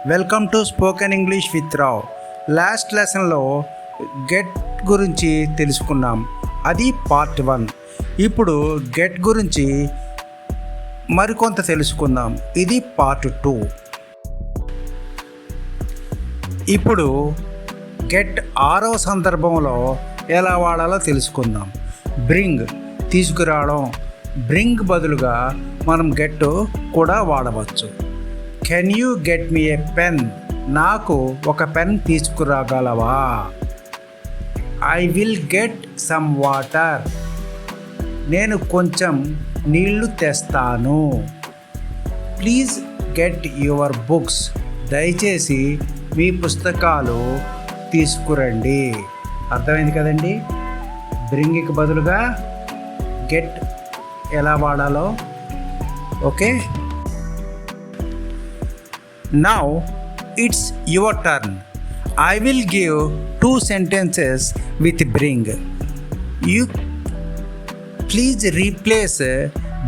Welcome to spoken English with Rao. Last లెసన్లో get గురించి తెలుసుకున్నాం, అది పార్ట్ 1. ఇప్పుడు గెట్ గురించి మరికొంత తెలుసుకుందాం, ఇది పార్ట్ 2. ఇప్పుడు గెట్ 6వ సందర్భంలో ఎలా వాడాలో తెలుసుకుందాం. బ్రింగ్ తీసుకురావడం, బ్రింగ్ బదులుగా మనం గెట్ కూడా వాడవచ్చు. Can you get me a pen? నాకు ఒక పెన్ తీసుకురాగలవా? I will get some water. నేను కొంచెం నీళ్లు తెస్తాను. Please get your books. దయచేసి మీ పుస్తకాలు తీసుకురండి. అర్థమైంది కదండి? బ్రింగ్కి బదులుగా గెట్ ఎలా వాడాలో. Okay, now it's your turn. I will give 2 sentences with bring. You please replace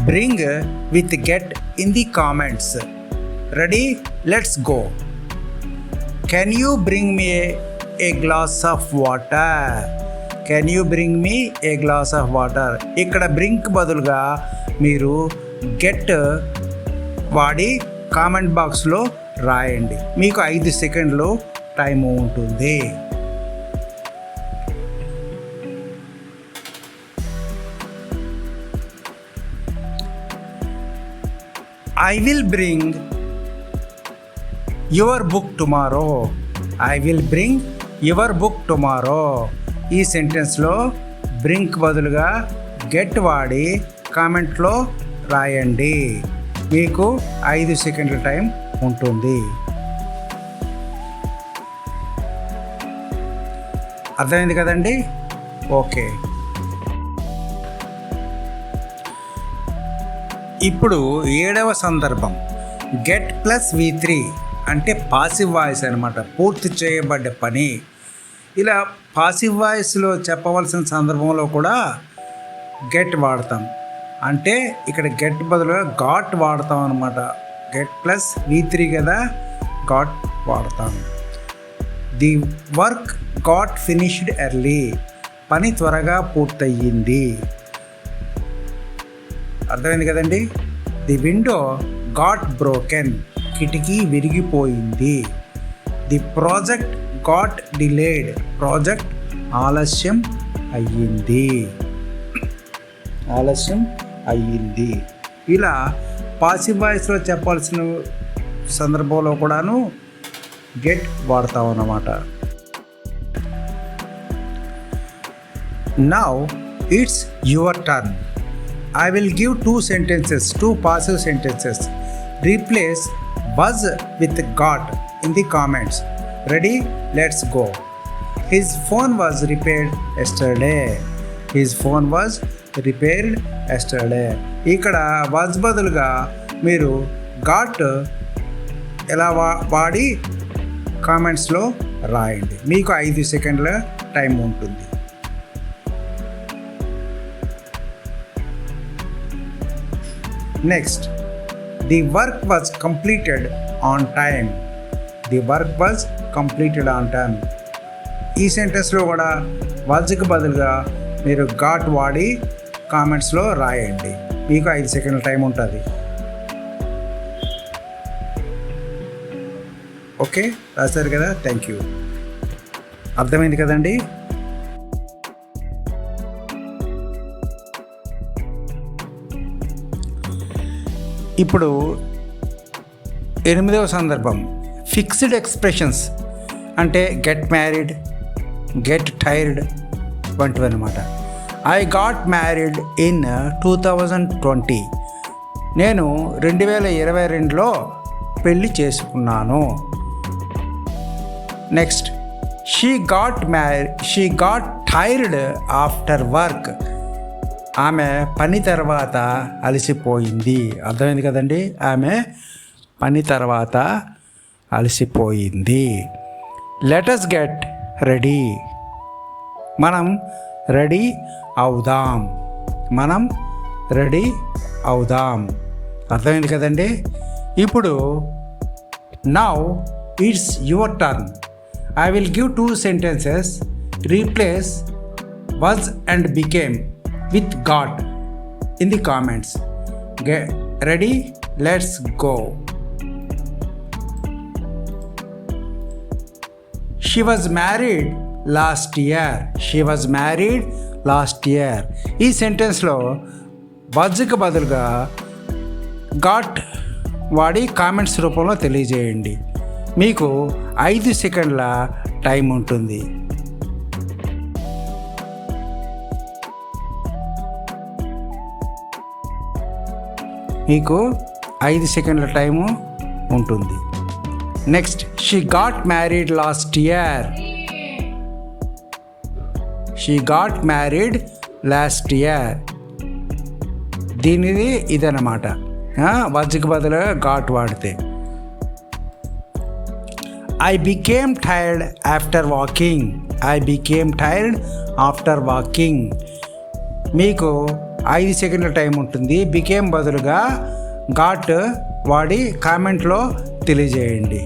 bring with get in the comments. Ready? Let's go. Can you bring me a glass of water? Can you bring me a glass of water? ఇక్కడ brink బదులుగా మీరు get వాడి comment బాక్స్లో రాయండి. మీకు 5 సెకండ్లు time ఉంటుంది. I will bring your book tomorrow. I will bring your book tomorrow. ఈ సెంటెన్స్లో బ్రింక్ బదులుగా గెట్ వాడి కామెంట్లో రాయండి. మీకు 5 సెకండ్ల టైం ఉంటుంది. అర్థమైంది కదండి? ఓకే, ఇప్పుడు 7వ సందర్భం గెట్ ప్లస్ V3 అంటే పాసివ్ వాయిస్ అనమాట, పూర్తి చేయబడ్డ పని. ఇలా పాసివ్ వాయిస్లో చెప్పవలసిన సందర్భంలో కూడా గెట్ వాడతాం. అంటే ఇక్కడ గెట్ బదులుగా గాట్ వాడతాం అనమాట. గెట్ ప్లస్ V3 కదా, గాట్ వాడతాం. The work got finished early. పని త్వరగా పూర్తయింది. అర్థమైంది కదండి? The window got broken. కిటికీ విరిగిపోయింది. The project got delayed. Project ఆలస్యం అయ్యింది. ఇలా పాసివ్ వాయిస్లో చెప్పాల్సిన సందర్భంలో కూడాను గెట్ వాడతాం అన్నమాట. Now it's your turn. I will give 2 sentences, 2 passive sentences. Replace was with got in the comments. Ready? Let's go. His phone was repaired yesterday. His phone was repaired yesterday. ఇక్కడ was బదులుగా మీరు got ఎలా వాడి కామెంట్స్లో రాయండి. మీకు 5 సెకండ్ల time ఉంటుంది. Next, the work was completed on time. The work was completed on time. ఈ సెంటెన్స్లో కూడా వాజ్కి బదులుగా మీరు గాట్ వాడి కామెంట్స్లో రాయండి. మీకు 5 సెకండ్ల టైం ఉంటుంది. ఓకే, రాశారు కదా? Thank you. అర్థమైంది కదండి? ఇప్పుడు 8వ సందర్భం ఫిక్స్డ్ ఎక్స్ప్రెషన్స్ అంటే గెట్ మ్యారీడ్, గెట్ టైర్డ్ వంటివి అన్నమాట. I got married in 2020. నేను 2022లో పెళ్ళి చేసుకున్నాను. Next, she got tired after work. ఆమె పని తర్వాత అలసిపోయింది. అర్థమైంది కదండి? ఆమె పని తర్వాత అలసిపోయింది. Let us get ready. మనం రెడీ అవుదాం. అర్థమైంది కదండి? ఇప్పుడు now it's your turn. I will give 2 sentences. Replace was and became with got in the comments. Get ready? Let's go. She was married last year. She was married last year. ఈ సెంటెన్స్లో వజ్కి బదులుగా got వాడి comments రూపంలో తెలియజేయండి. మీకు 5 సెకండ్ల time ఉంటుంది. మీకు 5 సెకండ్ల టైము ఉంటుంది. Next, she got married last year. She got married last year. దీనిది ఇదన్నమాట. వజ్కి బదులుగా గాట్ వాడితే. I became tired after walking. I became tired after walking. మీకు 5 సెకండ్ల టైం ఉంటుంది. బికేమ్ బదులుగా గాట్ వాడి కామెంట్లో తెలియజేయండి.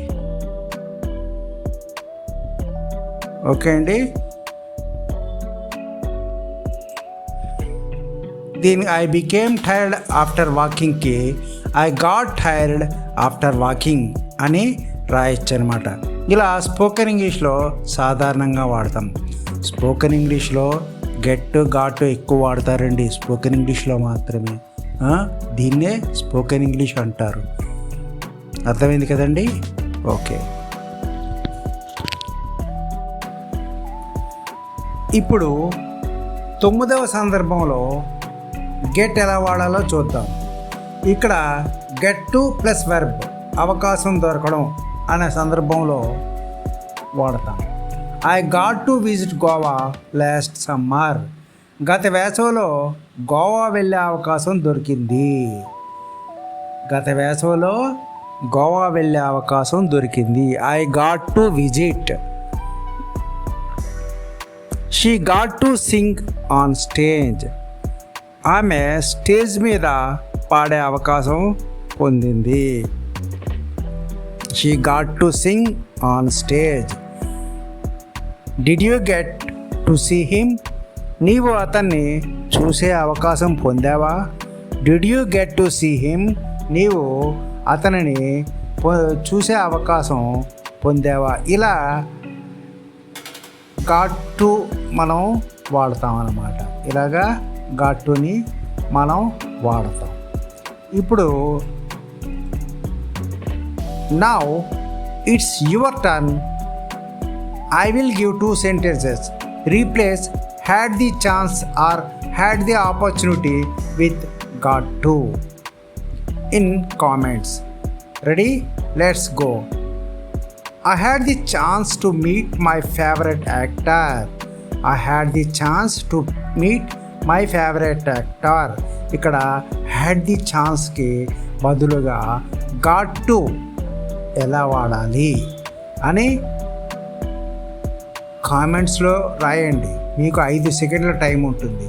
ఓకే అండి. దీని ఐ బికేమ్ టైర్డ్ ఆఫ్టర్ వాకింగ్కి I got tired after walking అని రాయొచ్చు అనమాట. ఇలా స్పోకెన్ ఇంగ్లీష్లో సాధారణంగా వాడతాం. స్పోకెన్ ఇంగ్లీష్లో గెట్ గాట్ ఎక్కువ వాడతారండి. స్పోకెన్ ఇంగ్లీష్లో మాత్రమే. దీన్నే స్పోకెన్ ఇంగ్లీష్ అంటారు. అర్థమైంది కదండి? ఓకే. ఇప్పుడు 9వ సందర్భంలో గెట్ ఎలా వాడాలో చూద్దాం. ఇక్కడ గెట్ టు ప్లస్ వెర్బ్ అవకాశం దొరకడం అనే సందర్భంలో వాడతాం. I got to visit Goa last summer. గత వేసవిలో గోవా వెళ్ళే అవకాశం దొరికింది. గత వేసవిలో గోవా వెళ్ళే అవకాశం దొరికింది. I got to visit. She got to sing on stage. ఆమె స్టేజ్ మీద పాడే అవకాశం పొందింది. She got to sing on stage. Did you get to see him. నీవు అతన్ని చూసే అవకాశం పొందావా. Did you get to see him. నీవు అతనిని చూసే అవకాశం పొందావా. ఇలా గాట్ టు మనం వాడతాం అన్నమాట. ఇలాగా గాట్ టుని మనం వాడతాం. ఇప్పుడు now it's your turn. I will give 2 sentences. Replace had the chance or had the opportunity with got to in comments. Ready? Let's go. I had the chance to meet my favorite actor. I had the chance to meet my favorite actor. ఇక్కడ had the chanceకి బదులుగా got to ఎలా వాడాలి అని కామెంట్స్లో రాయండి. మీకు 5 సెకండ్ల time ఉంటుంది.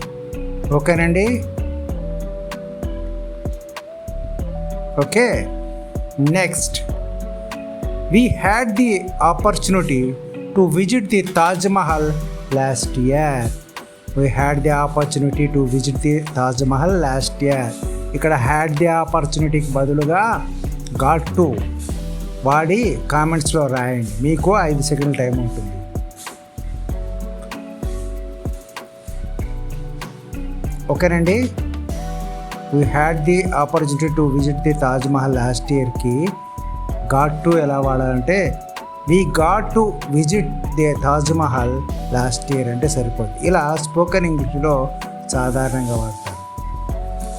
ఓకేనండి? Okay. Next, we had the opportunity to visit the Taj Mahal last year. We had the opportunity to visit the Taj Mahal last year. ఇక్కడ had the opportunityకి బదులుగా got to వాడి కామెంట్స్లో రాయండి. మీకు 5 సెకండ్ల టైం ఉంటుంది. ఓకేనండి? We had the opportunity to visit the Taj Mahal last ఇయర్కి గాట్ టు ఎలా వాడాలంటే we got to visit the Taj Mahal last year అంటే సరిపోద్ది. ఇలా స్పోకెన్ ఇంగ్లీష్లో సాధారణంగా వాడతారు.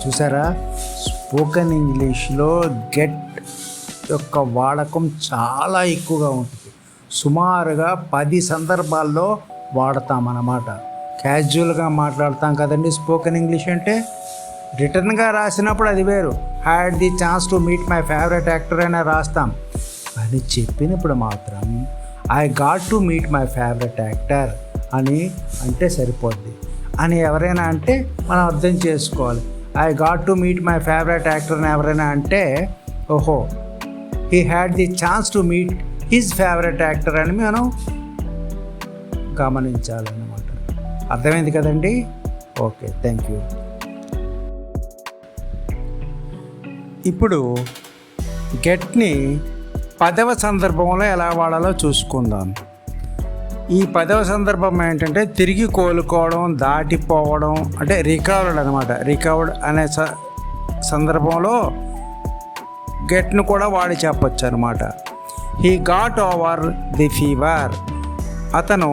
చూసారా? స్పోకెన్ ఇంగ్లీష్లో గెట్ యొక్క వాడకం చాలా ఎక్కువగా ఉంటుంది. సుమారుగా 10 సందర్భాల్లో వాడతామన్నమాట. క్యాజువల్గా మాట్లాడతాం కదండి స్పోకెన్ ఇంగ్లీష్ అంటే. రిటర్న్గా రాసినప్పుడు అది వేరు. Had the chance to meet my favourite actor అని రాస్తాం. అని చెప్పినప్పుడు మాత్రం I got to meet my favourite actor అని అంటే సరిపోద్ది. అని ఎవరైనా అంటే మనం అర్థం చేసుకోవాలి. I got to meet my favourite actor అని ఎవరైనా అంటే ఓహో he had the chance to meet his favourite actor అని మనం గమనించాలన్నమాట. అర్థమైంది కదండి? Okay, thank you. ఇప్పుడు గెట్ని 10వ సందర్భంలో ఎలా వాడాలో చూసుకుందాం. ఈ 10వ సందర్భం ఏంటంటే తిరిగి కోలుకోవడం, దాటిపోవడం, అంటే రికవర్డ్ అనమాట. రికవర్డ్ అనే సందర్భంలో గెట్ను కూడా వాడి చెప్పచ్చు అనమాట. He got over the fever. అతను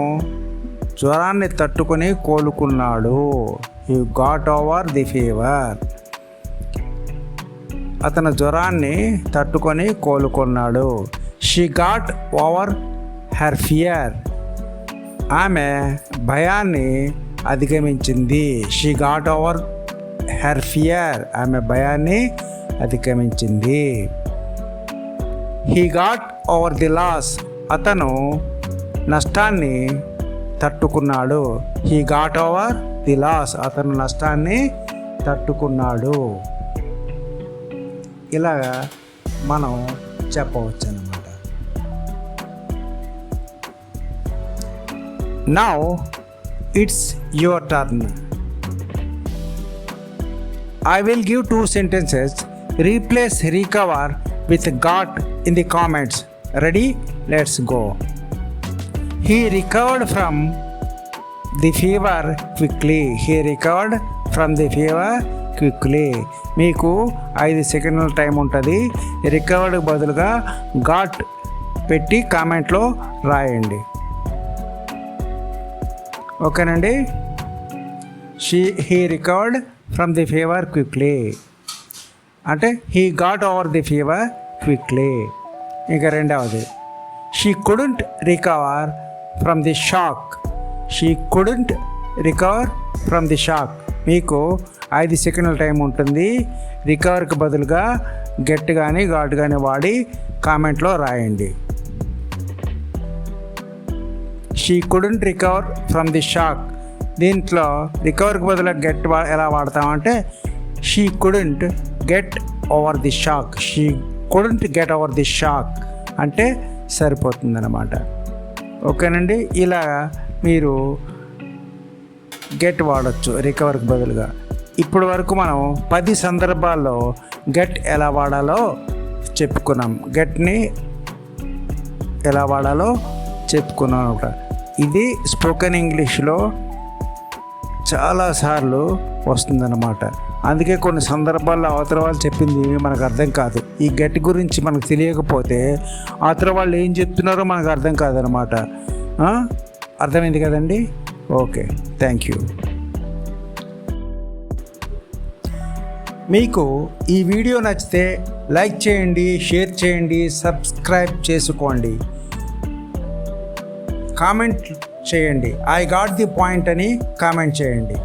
జ్వరాన్ని తట్టుకొని కోలుకున్నాడు. He got over the fever. అతను జ్వరాన్ని తట్టుకొని కోలుకున్నాడు. She got over her fear. ఆమె భయాన్ని అధిగమించింది. She got over her fear. ఆమె భయాన్ని అధిగమించింది. He got over the loss. అతను నష్టాన్ని తట్టుకున్నాడు. He got over the loss. అతను నష్టాన్ని తట్టుకున్నాడు. ఇలాగా మనం చెప్పవచ్చు అన్నమాట. Now it's your turn. I will give 2 sentences. Replace recover with got in the comments. Ready? Let's go. He recovered from the fever quickly. He recovered from the fever quickly. మీకు 5 సెకండ్ల time ఉంటుంది. Recovered బదులుగా got పెట్టి కామెంట్లో రాయండి. ఓకేనండి? He recovered from the fever quickly అంటే he got over the fever quickly. ఇంకా రెండవది, she couldn't recover from the shock. She couldn't recover from the shock. మీకు 5 సెకండ్ల టైం ఉంటుంది. రికవర్కి బదులుగా గెట్ కానీ గాట్ కానీ వాడి కామెంట్లో రాయండి. She couldn't recover from the shock. దీంట్లో రికవర్కి బదులుగా గెట్ ఎలా వాడతామంటే she couldn't get over the shock. She couldn't get over the shock అంటే సరిపోతుందన్నమాట. ఓకేనండి? ఇలా మీరు గెట్ వాడచ్చు రికవర్కి బదులుగా. ఇప్పటి వరకు మనం 10 సందర్భాల్లో గెట్ ఎలా వాడాలో చెప్పుకున్నాం. గెట్ని ఎలా వాడాలో చెప్పుకున్నాం అనమాట. ఇది స్పోకెన్ ఇంగ్లీష్లో చాలాసార్లు వస్తుందన్నమాట. అందుకే కొన్ని సందర్భాల్లో అవతల వాళ్ళు చెప్పింది మనకు అర్థం కాదు. ఈ గెట్ గురించి మనకు తెలియకపోతే అవతల వాళ్ళు ఏం చెప్తున్నారో మనకు అర్థం కాదనమాట. అర్థమైంది కదండి? Okay, thank you. మీకు ఈ వీడియో నచ్చితే లైక్ చేయండి, షేర్ చేయండి, సబ్స్క్రైబ్ చేసుకోండి, కామెంట్ చేయండి. ఐ గాట్ ది పాయింట్ అని కామెంట్ చేయండి.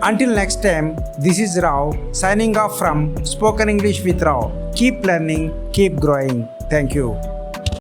Until next time, this is Rao signing off from Spoken English with Rao. Keep learning, keep growing. Thank you.